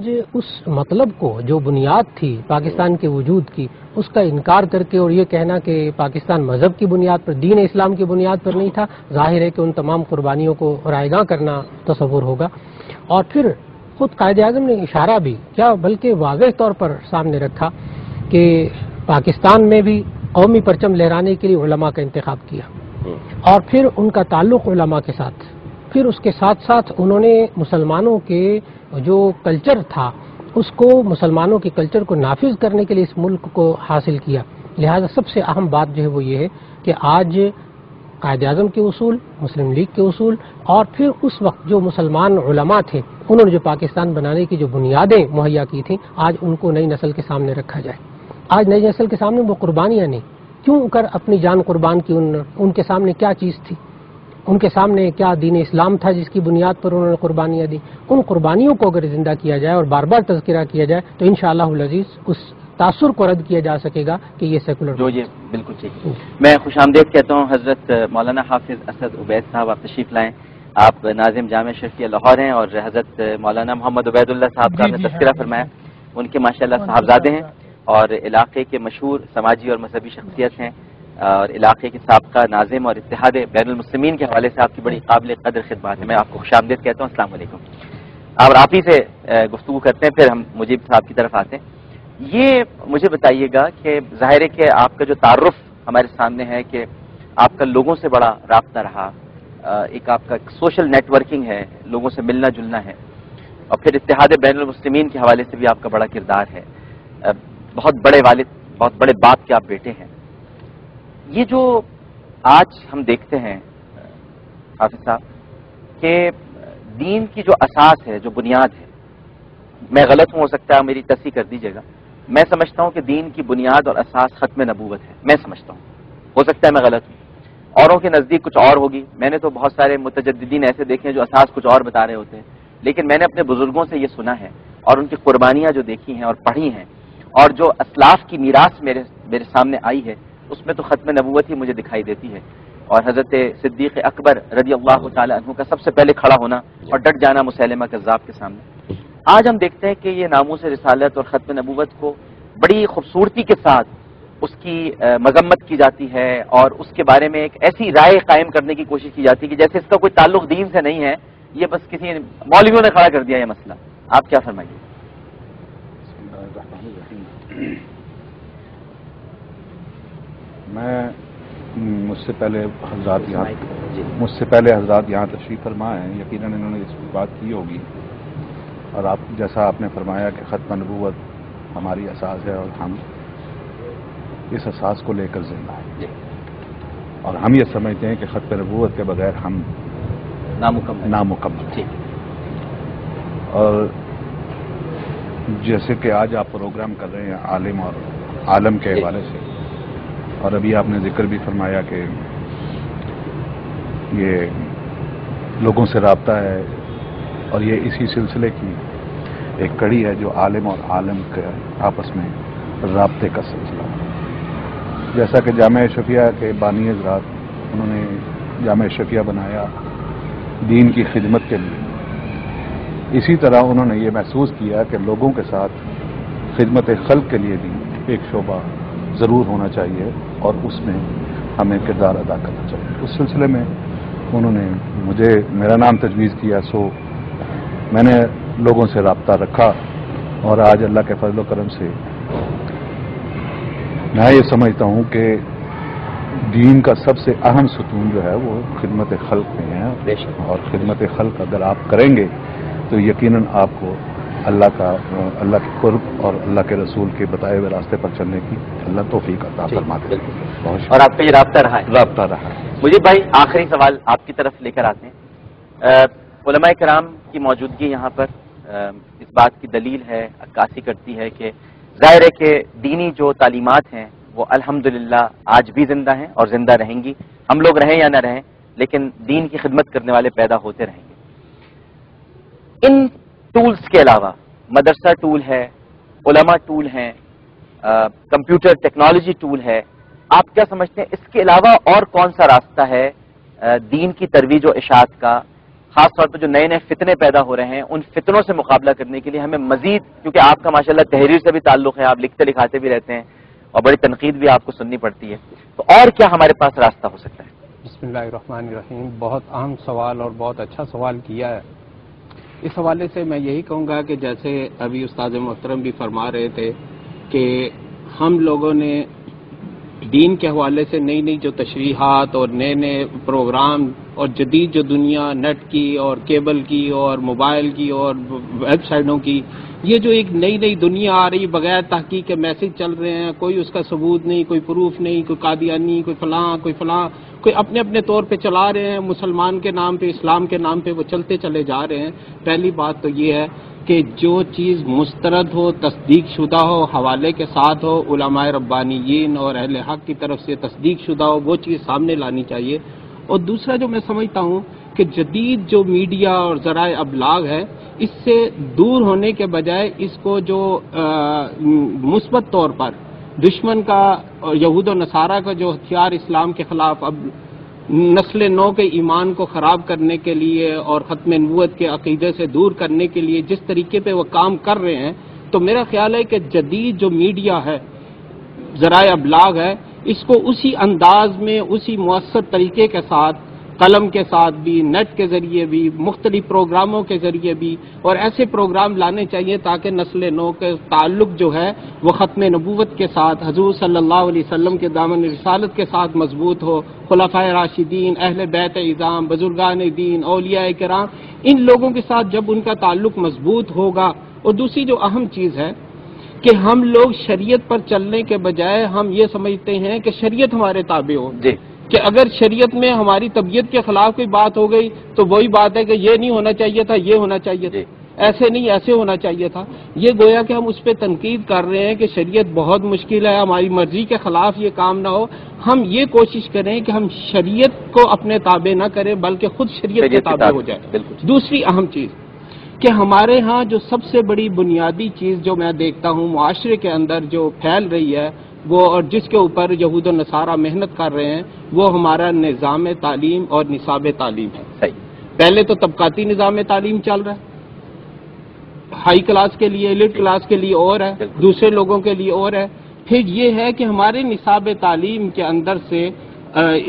اس مطلب کو جو بنیاد تھی پاکستان کے وجود کی اس کا انکار کر کے اور یہ کہنا کہ پاکستان مذہب کی بنیاد پر، دین اسلام کی بنیاد پر نہیں تھا، ظاہر ہے کہ ان تمام قربانیوں کو رائے گاں کرنا تصور ہوگا۔ اور پھر خود قائد اعظم نے اشارہ بھی کیا بلکہ واضح طور پر سامنے رکھا کہ پاکستان میں بھی قومی پرچم لہرانے کے لیے علماء کا انتخاب کیا، اور پھر ان کا تعلق علماء کے ساتھ، پھر اس کے ساتھ ساتھ انہوں نے مسلمانوں کے جو کلچر تھا اس کو، مسلمانوں کے کلچر کو نافذ کرنے کے لیے اس ملک کو حاصل کیا۔ لہذا سب سے اہم بات جو ہے وہ یہ ہے کہ آج قائد اعظم کے اصول، مسلم لیگ کے اصول، اور پھر اس وقت جو مسلمان علماء تھے انہوں نے جو پاکستان بنانے کی جو بنیادیں مہیا کی تھیں، آج ان کو نئی نسل کے سامنے رکھا جائے۔ آج نئی نسل کے سامنے وہ قربانیاں نہیں، کیوں کر اپنی جان قربان کی، ان کے سامنے کیا چیز تھی، ان کے سامنے کیا دین اسلام تھا جس کی بنیاد پر انہوں نے قربانیاں دی۔ ان قربانیوں کو اگر زندہ کیا جائے اور بار بار تذکرہ کیا جائے تو انشاءاللہ العزیز اس تاثر کو رد کیا جا سکے گا کہ یہ سیکولر جو یہ بالکل ٹھیک۔ میں خوش آمدید کہتا ہوں حضرت مولانا حافظ اسد عبید صاحب، آپ تشریف لائیں۔ آپ ناظم جامعہ شرعیہ لاہور ہیں، اور حضرت مولانا محمد عبید اللہ صاحب کا نے تذکرہ فرمایا، ان کے ماشاءاللہ صاحبزادے ہیں اور علاقے کے مشہور سماجی اور مذہبی شخصیت ہیں، اور علاقے کے سابقہ ناظم اور اتحاد بین المسلمین کے حوالے سے آپ کی بڑی قابل قدر خدمات ہیں۔ میں آپ کو خوش آمدید کہتا ہوں، السلام علیکم۔ آپ ہی سے گفتگو کرتے ہیں، پھر ہم مجیب صاحب کی طرف آتے ہیں۔ یہ مجھے بتائیے گا کہ ظاہر ہے کہ آپ کا جو تعارف ہمارے سامنے ہے کہ آپ کا لوگوں سے بڑا رابطہ رہا، ایک آپ کا سوشل نیٹ ورکنگ ہے، لوگوں سے ملنا جلنا ہے، اور پھر اتحاد بین المسلمین کے حوالے سے بھی آپ کا بڑا کردار ہے، بہت بڑے والد، بہت بڑے باپ کے آپ بیٹے ہیں۔ یہ جو آج ہم دیکھتے ہیں حافظ صاحب کہ دین کی جو اساس ہے، جو بنیاد ہے، میں غلط ہوں، ہو سکتا ہے میری تصحیح کر دیجیے گا، میں سمجھتا ہوں کہ دین کی بنیاد اور اساس ختم نبوت ہے، میں سمجھتا ہوں، ہو سکتا ہے میں غلط ہوں، اوروں کے نزدیک کچھ اور ہوگی، میں نے تو بہت سارے متجددین ایسے دیکھے ہیں جو اساس کچھ اور بتا رہے ہوتے ہیں، لیکن میں نے اپنے بزرگوں سے یہ سنا ہے اور ان کی قربانیاں جو دیکھی ہیں اور پڑھی ہیں، اور جو اسلاف کی میراث میرے سامنے آئی ہے، اس میں تو ختم نبوت ہی مجھے دکھائی دیتی ہے، اور حضرت صدیق اکبر رضی اللہ تعالی عنہ کا سب سے پہلے کھڑا ہونا اور ڈٹ جانا مسیلمہ کذاب کے سامنے۔ آج ہم دیکھتے ہیں کہ یہ ناموس رسالت اور ختم نبوت کو بڑی خوبصورتی کے ساتھ اس کی مذمت کی جاتی ہے، اور اس کے بارے میں ایک ایسی رائے قائم کرنے کی کوشش کی جاتی ہے کہ جیسے اس کا کوئی تعلق دین سے نہیں ہے، یہ بس کسی مولویوں نے کھڑا کر دیا یہ مسئلہ۔ آپ کیا فرمائیے؟ مجھ سے پہلے حضرات یہاں تشریف فرما ہیں، یقیناً انہوں نے اس بات کی ہوگی، اور آپ جیسا آپ نے فرمایا کہ ختم نبوت ہماری اساس ہے اور ہم اس اساس کو لے کر زندہ ہیں، اور ہم یہ سمجھتے ہیں کہ ختم نبوت کے بغیر ہم نامکمل ہیں۔ اور جیسے کہ آج آپ پروگرام کر رہے ہیں عالم اور عالم کے حوالے سے، اور ابھی آپ نے ذکر بھی فرمایا کہ یہ لوگوں سے رابطہ ہے، اور یہ اسی سلسلے کی ایک کڑی ہے جو عالم اور عالم کے آپس میں رابطے کا سلسلہ ہے۔ جیسا کہ جامعہ شفیہ کے بانی حضرات، انہوں نے جامعہ شفیہ بنایا دین کی خدمت کے لیے، اسی طرح انہوں نے یہ محسوس کیا کہ لوگوں کے ساتھ خدمت خلق کے لیے بھی ایک شعبہ ضرور ہونا چاہیے، اور اس میں ہمیں کردار ادا کرنا چاہیے۔ اس سلسلے میں انہوں نے مجھے میرا نام تجویز کیا، سو میں نے لوگوں سے رابطہ رکھا، اور آج اللہ کے فضل و کرم سے میں یہ سمجھتا ہوں کہ دین کا سب سے اہم ستون جو ہے وہ خدمت خلق میں ہے، اور خدمت خلق اگر آپ کریں گے تو یقیناً آپ کو اللہ کے قرب اور اللہ کے رسول کے بتائے ہوئے راستے پر چلنے کی اللہ توفیق عطا فرماتے ہیں۔ اور آپ کا یہ رابطہ رہا ہے۔ مجھے بھائی آخری سوال آپ کی طرف لے کر آتے ہیں۔ علماء کرام کی موجودگی یہاں پر اس بات کی دلیل ہے، عکاسی کرتی ہے کہ ظاہر ہے کہ دینی جو تعلیمات ہیں وہ الحمدللہ آج بھی زندہ ہیں اور زندہ رہیں گی، ہم لوگ رہیں یا نہ رہیں، لیکن دین کی خدمت کرنے والے پیدا ہوتے رہیں گے۔ ان ٹولز کے علاوہ مدرسہ ٹول ہے، علماء ٹول ہیں، کمپیوٹر ٹیکنالوجی ٹول ہے، آپ کیا سمجھتے ہیں اس کے علاوہ اور کون سا راستہ ہے دین کی ترویج و اشاعت کا، خاص طور پر جو نئے نئے فتنے پیدا ہو رہے ہیں ان فتنوں سے مقابلہ کرنے کے لیے ہمیں مزید، کیونکہ آپ کا ماشاءاللہ تحریر سے بھی تعلق ہے، آپ لکھتے لکھاتے بھی رہتے ہیں اور بڑی تنقید بھی آپ کو سننی پڑتی ہے، تو اور کیا ہمارے پاس راستہ ہو سکتا ہے؟ بسم اللہ الرحمن الرحیم. بہت اہم سوال اور بہت اچھا سوال کیا ہے. اس حوالے سے میں یہی کہوں گا کہ جیسے ابھی استاد محترم بھی فرما رہے تھے کہ ہم لوگوں نے دین کے حوالے سے نئی نئی جو تشریحات اور نئے نئے پروگرام اور جدید جو دنیا نیٹ کی اور کیبل کی اور موبائل کی اور ویب سائٹوں کی، یہ جو ایک نئی نئی دنیا آ رہی بغیر تحقیق کے میسج چل رہے ہیں، کوئی اس کا ثبوت نہیں، کوئی پروف نہیں، کوئی قادیانی، کوئی فلاں کوئی اپنے اپنے طور پہ چلا رہے ہیں، مسلمان کے نام پہ، اسلام کے نام پہ وہ چلتے چلے جا رہے ہیں. پہلی بات تو یہ ہے کہ جو چیز مسترد ہو، تصدیق شدہ ہو، حوالے کے ساتھ ہو، علماء ربانیین اور اہل حق کی طرف سے تصدیق شدہ ہو، وہ چیز سامنے لانی چاہیے. اور دوسرا جو میں سمجھتا ہوں کہ جدید جو میڈیا اور ذرائع ابلاغ ہے، اس سے دور ہونے کے بجائے اس کو جو مثبت طور پر دشمن کا اور یہود و نصارہ کا جو ہتھیار اسلام کے خلاف اب نسل نو کے ایمان کو خراب کرنے کے لیے اور ختم نبوت کے عقیدے سے دور کرنے کے لیے جس طریقے پہ وہ کام کر رہے ہیں، تو میرا خیال ہے کہ جدید جو میڈیا ہے، ذرائع ابلاغ ہے، اس کو اسی انداز میں، اسی مؤثر طریقے کے ساتھ، قلم کے ساتھ بھی، نیٹ کے ذریعے بھی، مختلف پروگراموں کے ذریعے بھی، اور ایسے پروگرام لانے چاہیے تاکہ نسل نو کے تعلق جو ہے وہ ختم نبوت کے ساتھ، حضور صلی اللہ علیہ وسلم کے دامن رسالت کے ساتھ مضبوط ہو. خلفائے راشدین، اہل بیت اعظام، بزرگان دین، اولیاء کرام، ان لوگوں کے ساتھ جب ان کا تعلق مضبوط ہوگا. اور دوسری جو اہم چیز ہے کہ ہم لوگ شریعت پر چلنے کے بجائے ہم یہ سمجھتے ہیں کہ شریعت ہمارے تابع ہو، کہ اگر شریعت میں ہماری طبیعت کے خلاف کوئی بات ہو گئی تو وہی بات ہے کہ یہ نہیں ہونا چاہیے تھا، یہ ہونا چاہیے تھا، ایسے نہیں، ایسے ہونا چاہیے تھا. یہ گویا کہ ہم اس پہ تنقید کر رہے ہیں کہ شریعت بہت مشکل ہے، ہماری مرضی کے خلاف یہ کام نہ ہو. ہم یہ کوشش کریں کہ ہم شریعت کو اپنے تابع نہ کریں بلکہ خود شریعت کے تابع ہو جائے. دوسری اہم چیز کہ ہمارے ہاں جو سب سے بڑی بنیادی چیز جو میں دیکھتا ہوں معاشرے کے اندر جو پھیل رہی ہے وہ، اور جس کے اوپر یہود و نصارہ محنت کر رہے ہیں، وہ ہمارا نظام تعلیم اور نصاب تعلیم ہے. پہلے تو طبقاتی نظام تعلیم چل رہا ہے، ہائی کلاس کے لیے، ایلیٹ کلاس کے لیے اور ہے، دوسرے لوگوں کے لیے اور ہے. پھر یہ ہے کہ ہمارے نصاب تعلیم کے اندر سے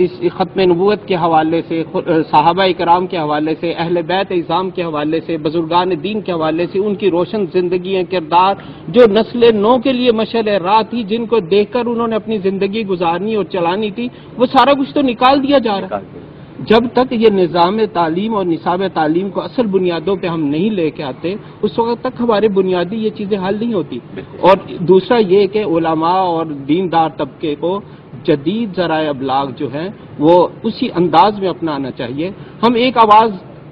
اس ختم نبوت کے حوالے سے، صحابہ کرام کے حوالے سے، اہل بیت اعظام کے حوالے سے، بزرگان دین کے حوالے سے ان کی روشن زندگی کردار جو نسل نو کے لیے مشعل راہ تھی، جن کو دیکھ کر انہوں نے اپنی زندگی گزارنی اور چلانی تھی، وہ سارا کچھ تو نکال دیا جا رہا ہے. جب تک یہ نظام تعلیم اور نصاب تعلیم کو اصل بنیادوں پہ ہم نہیں لے کے آتے، اس وقت تک ہمارے بنیادی یہ چیزیں حل نہیں ہوتی. اور دوسرا یہ کہ علماء اور دیندار طبقے کو جدید ذرائع ابلاغ جو ہیں وہ اسی انداز میں اپنانا چاہیے. ہم ایک آواز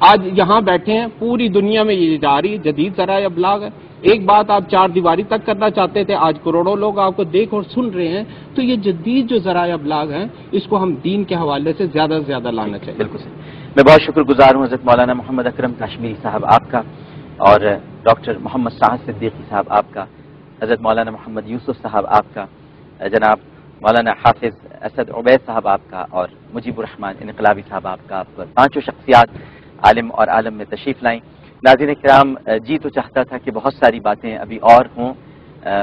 آج یہاں بیٹھے ہیں، پوری دنیا میں یہ جاری جدید ذرائع ابلاغ ہے. ایک بات آپ چار دیواری تک کرنا چاہتے تھے، آج کروڑوں لوگ آپ کو دیکھ اور سن رہے ہیں. تو یہ جدید جو ذرائع ابلاغ ہیں اس کو ہم دین کے حوالے سے زیادہ سے زیادہ لانا چاہیے. بالکل صحیح. میں بہت شکر گزار ہوں حضرت مولانا محمد اکرم کاشمیری صاحب آپ کا، اور ڈاکٹر محمد سعد صدیقی صاحب آپ کا، حضرت مولانا محمد یوسف صاحب آپ کا، جناب مولانا حافظ اسد عبید صاحب آپ کا، اور مجیب الرحمان انقلابی صاحب آپ کا. آپ پانچوں شخصیات عالم اور عالم میں تشریف لائیں. ناظرین کرام، جی تو چاہتا تھا کہ بہت ساری باتیں ابھی اور ہوں.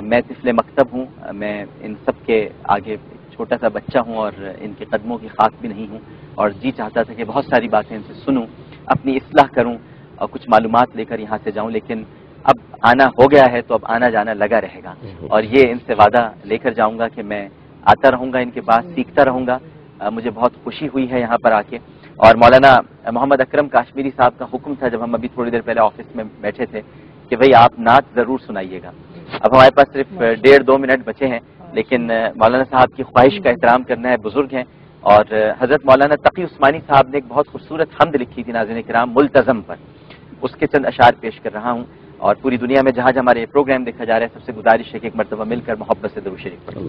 میں طفل مکتب ہوں، میں ان سب کے آگے چھوٹا سا بچہ ہوں اور ان کے قدموں کی خاک بھی نہیں ہوں، اور جی چاہتا تھا کہ بہت ساری باتیں ان سے سنوں، اپنی اصلاح کروں اور کچھ معلومات لے کر یہاں سے جاؤں. لیکن اب آنا ہو گیا ہے تو اب آنا جانا لگا رہے گا، اور یہ ان سے وعدہ لے کر جاؤں گا کہ میں آتا رہوں گا، ان کے پاس سیکھتا رہوں گا. مجھے بہت خوشی ہوئی ہے یہاں پر آ کے. اور مولانا محمد اکرم کاشمیری صاحب کا حکم تھا جب ہم ابھی تھوڑی دیر پہلے آفس میں بیٹھے تھے کہ بھئی آپ نعت ضرور سنائیے گا. اب ہمارے پاس صرف 1.5-2 منٹ بچے ہیں، لیکن مولانا صاحب کی خواہش کا احترام کرنا ہے، بزرگ ہیں. اور حضرت مولانا تقی عثمانی صاحب نے ایک بہت خوبصورت حمد لکھی تھی ناظرین کرام ملتزم پر، اس کے چند اشعار پیش کر رہا ہوں. اور پوری دنیا میں جہاں ہمارے یہ پروگرام دیکھا جا رہا ہے، سب سے گزارش ہے کہ ایک مرتبہ مل کر محبت سے درود شریف پڑھیں.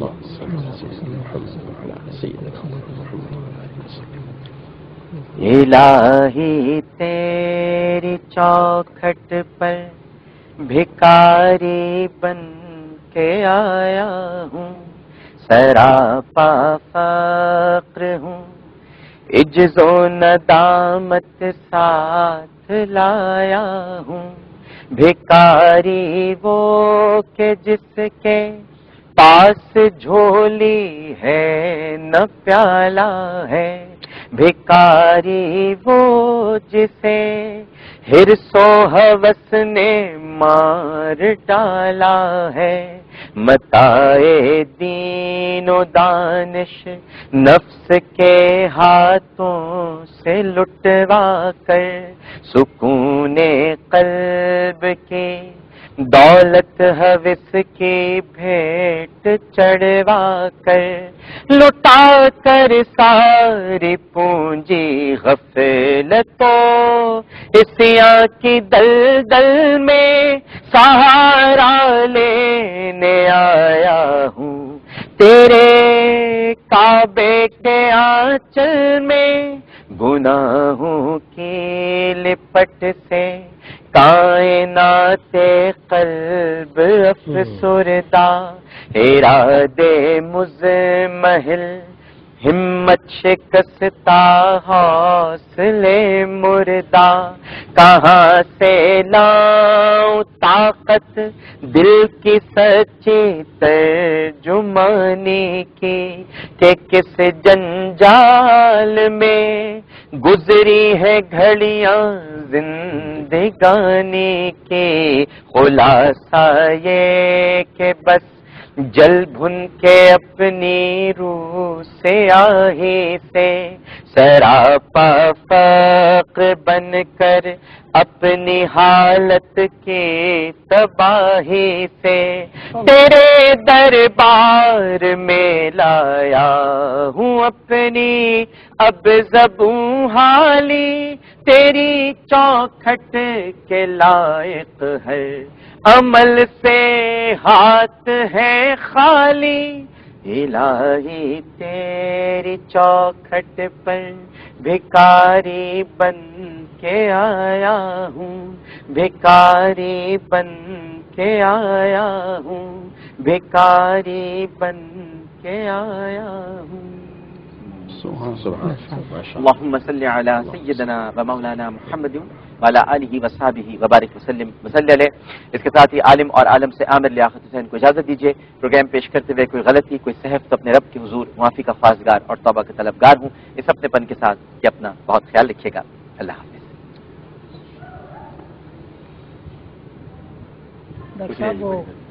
الہی تیری چوکھٹ پر بھکاری بن کے آیا ہوں، سراپا فقر ہوں، عجز و ندامت ساتھ لایا ہوں، بھکاری وہ کہ جس کے پاس جھولی ہے نہ پیالہ ہے، بھکاری وہ جسے حرص و ہوس نے مار ڈالا ہے، متاع دین و دانش نفس کے ہاتھوں سے لٹوا کر، سکون قلب کی دولت ہوس کی بھیٹ چڑھوا کر، لٹا کر ساری پونجی غفلتوں اسیاں کی دلدل میں سہارا لینے آیا ہوں، تیرے کعبے کے آنچل میں گناہوں کی لپٹ سے کائنات قلب افسردہ، ارادے مزمحل ہمت شکستہ حوصلے مردہ، کہاں سے لاؤں طاقت دل کی سچی ترجمانی کی، کہ کس جنجال میں گزری ہے گھڑیاں زندگانی کی، خلاصہ یہ کہ بس جل بھن کے اپنی روح سے آہی سے، سراپا فقر بن کر اپنی حالت کی تباہی سے، تیرے دربار میں لایا ہوں اپنی اب زبوں حالی، تیری چوکھٹ کے لائق ہے عمل سے ہاتھ ہے خالی، الہی تیری چوکھٹ پر بھکاری بن کے آیا ہوں، بھکاری بن کے آیا ہوں، بھکاری بن کے آیا ہوں۔ اللهم صل على سيدنا ومولانا محمد وعلى آلہ وصحبہ وبارک وسلم وصلی علیہ۔ اس کے ساتھ ہی عالم اور عالم سے عامر لیاقت حسین کو اجازت دیجیے۔ پروگرام پیش کرتے ہوئے کوئی غلطی، کوئی سہو تو اپنے رب کے حضور معافی کا خواستگار اور توبہ کا طلبگار ہوں، اس اپنے پن کے ساتھ کہ اپنا بہت خیال رکھیے گا۔ اللہ حافظ۔ ڈاکٹر صاحب